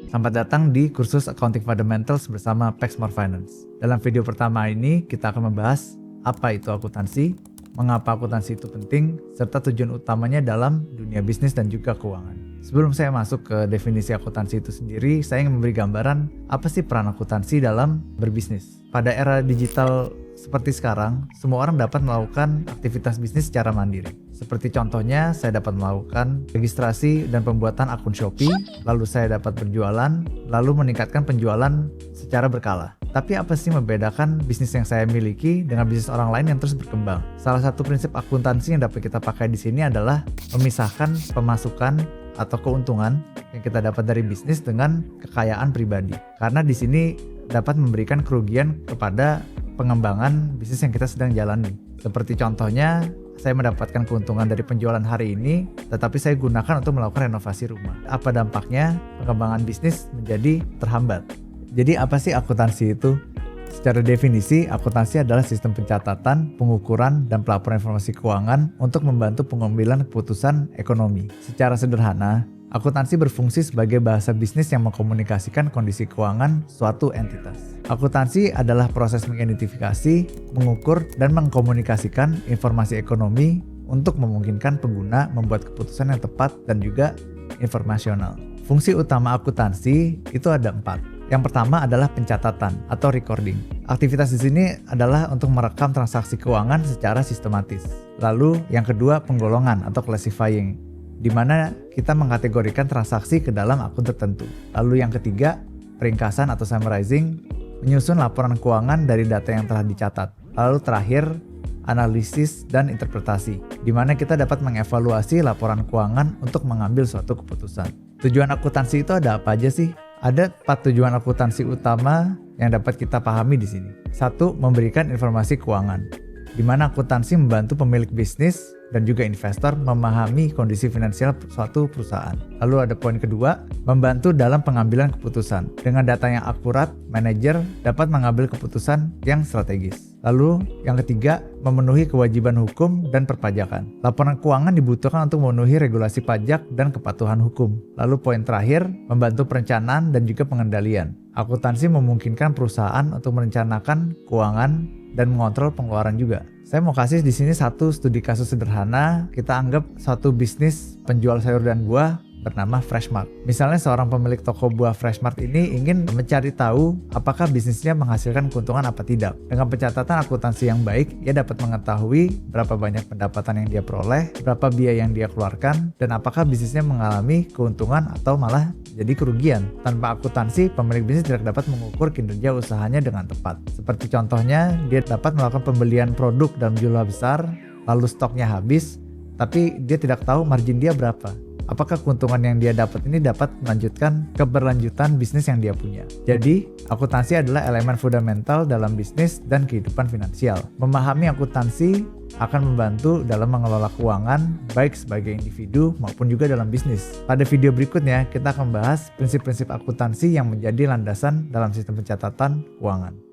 Selamat datang di kursus Accounting Fundamentals bersama Paxmore Finance. Dalam video pertama ini kita akan membahas apa itu akuntansi, mengapa akuntansi itu penting, serta tujuan utamanya dalam dunia bisnis dan juga keuangan. Sebelum saya masuk ke definisi akuntansi itu sendiri, saya ingin memberi gambaran apa sih peran akuntansi dalam berbisnis. Pada era digital seperti sekarang, semua orang dapat melakukan aktivitas bisnis secara mandiri. Seperti contohnya, saya dapat melakukan registrasi dan pembuatan akun Shopee, lalu saya dapat berjualan, lalu meningkatkan penjualan secara berkala. Tapi apa sih membedakan bisnis yang saya miliki dengan bisnis orang lain yang terus berkembang? Salah satu prinsip akuntansi yang dapat kita pakai di sini adalah memisahkan pemasukan atau keuntungan yang kita dapat dari bisnis dengan kekayaan pribadi. Karena di sini dapat memberikan kerugian kepada pengembangan bisnis yang kita sedang jalani. Seperti contohnya, saya mendapatkan keuntungan dari penjualan hari ini, tetapi saya gunakan untuk melakukan renovasi rumah. Apa dampaknya? Pengembangan bisnis menjadi terhambat. Jadi apa sih akuntansi itu? Secara definisi, akuntansi adalah sistem pencatatan, pengukuran, dan pelaporan informasi keuangan untuk membantu pengambilan keputusan ekonomi. Secara sederhana, akuntansi berfungsi sebagai bahasa bisnis yang mengkomunikasikan kondisi keuangan suatu entitas. Akuntansi adalah proses mengidentifikasi, mengukur, dan mengkomunikasikan informasi ekonomi untuk memungkinkan pengguna membuat keputusan yang tepat dan juga informasional. Fungsi utama akuntansi itu ada 4. Yang pertama adalah pencatatan atau recording. Aktivitas di sini adalah untuk merekam transaksi keuangan secara sistematis. Lalu yang kedua penggolongan atau classifying, di mana kita mengkategorikan transaksi ke dalam akun tertentu. Lalu yang ketiga, peringkasan atau summarizing, menyusun laporan keuangan dari data yang telah dicatat. Lalu terakhir, analisis dan interpretasi, di mana kita dapat mengevaluasi laporan keuangan untuk mengambil suatu keputusan. Tujuan akuntansi itu ada apa aja sih? Ada 4 tujuan akuntansi utama yang dapat kita pahami di sini. 1. Memberikan informasi keuangan, di mana akuntansi membantu pemilik bisnis dan juga investor memahami kondisi finansial suatu perusahaan. Lalu ada poin kedua, membantu dalam pengambilan keputusan. Dengan data yang akurat, manajer dapat mengambil keputusan yang strategis. Lalu yang ketiga, memenuhi kewajiban hukum dan perpajakan. Laporan keuangan dibutuhkan untuk memenuhi regulasi pajak dan kepatuhan hukum. Lalu poin terakhir, membantu perencanaan dan juga pengendalian. Akuntansi memungkinkan perusahaan untuk merencanakan keuangan dan mengontrol pengeluaran juga. Saya mau kasih di sini satu studi kasus sederhana. Kita anggap suatu bisnis penjual sayur dan buah bernama Freshmart. Misalnya seorang pemilik toko buah Freshmart ini ingin mencari tahu apakah bisnisnya menghasilkan keuntungan apa tidak. Dengan pencatatan akuntansi yang baik, ia dapat mengetahui berapa banyak pendapatan yang dia peroleh, berapa biaya yang dia keluarkan, dan apakah bisnisnya mengalami keuntungan atau malah jadi kerugian. Tanpa akuntansi, pemilik bisnis tidak dapat mengukur kinerja usahanya dengan tepat. Seperti contohnya, dia dapat melakukan pembelian produk dalam jumlah besar, lalu stoknya habis, tapi dia tidak tahu margin dia berapa. Apakah keuntungan yang dia dapat ini dapat melanjutkan keberlanjutan bisnis yang dia punya. Jadi, akuntansi adalah elemen fundamental dalam bisnis dan kehidupan finansial. Memahami akuntansi akan membantu dalam mengelola keuangan baik sebagai individu maupun juga dalam bisnis. Pada video berikutnya, kita akan membahas prinsip-prinsip akuntansi yang menjadi landasan dalam sistem pencatatan keuangan.